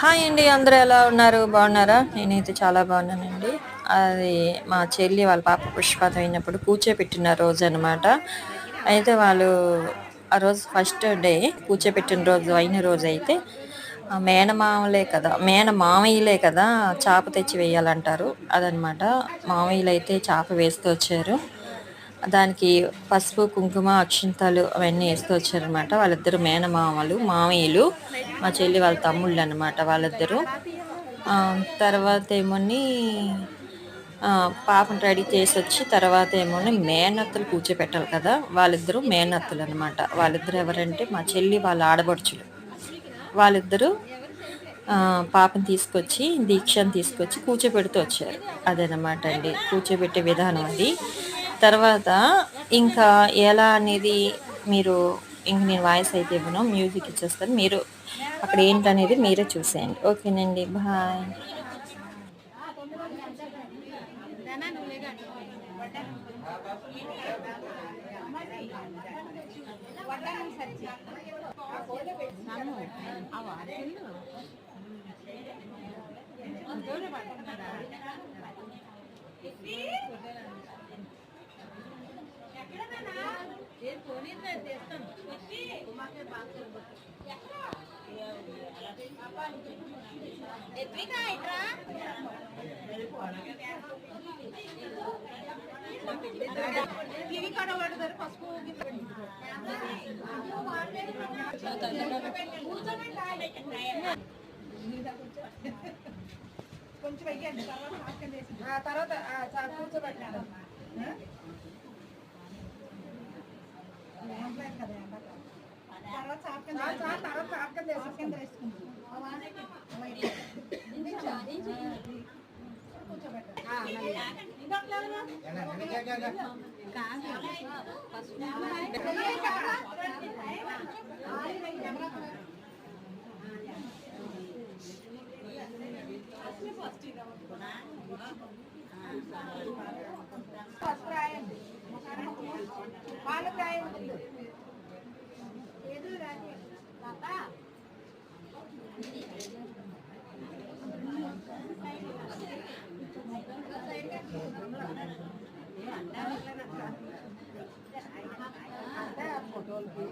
Hi అండి. అందరూ ఎలా ఉన్నారు? బాగున్నారా? నేనైతే చాలా బాగున్నానండి. అది మా చెల్లి వాళ్ళ పాప పుష్పతో అయినప్పుడు కూర్చోపెట్టిన రోజనమాట. అయితే వాళ్ళు ఆ రోజు ఫస్ట్ డే కూర్చోపెట్టిన రోజు అయిన రోజైతే మేనమామయ్యలే కదా చాప తెచ్చి వేయాలంటారు. అదనమాట. మామయ్యలైతే చాప వేస్తూ వచ్చారు. దానికి పసుపు, కుంకుమ, అక్షింతలు అవన్నీ ఏస్తూ వచ్చారనమాట. వాళ్ళిద్దరు మేనమామలు, మామయ్యలు. మా చెల్లి వాళ్ళ తమ్ముళ్ళనమాట వాళ్ళిద్దరూ. తర్వాతేమోని పాపను రెడీ చేసొచ్చి తర్వాతేమోని మేనత్తలు కూర్చోపెట్టాలి కదా! వాళ్ళిద్దరూ మేనత్తలనమాట. వాళ్ళిద్దరు ఎవరంటే మా చెల్లి వాళ్ళ ఆడపడుచులు. వాళ్ళిద్దరూ పాపని తీసుకొచ్చి, దీక్షని తీసుకొచ్చి కూర్చోపెడుతూ వచ్చారు. అదనమాట అండి. కూర్చోబెట్టే విధానం అది. తర్వాత ఇంకా ఎలా అనేది మీరు ఇంక నేను వాయిస్ అయితే ఇవ్వను. మ్యూజిక్ ఇచ్చేస్తాను. మీరు అక్కడ ఏంటనేది మీరే చూసేయండి. ఓకేనండి. బాయ్. కొంచెం వెయ్యండి తర్వాత కూర్చోబెట్టినాడు తర్వాత చాపకం వేసుకుంటాం ఫోటోలకి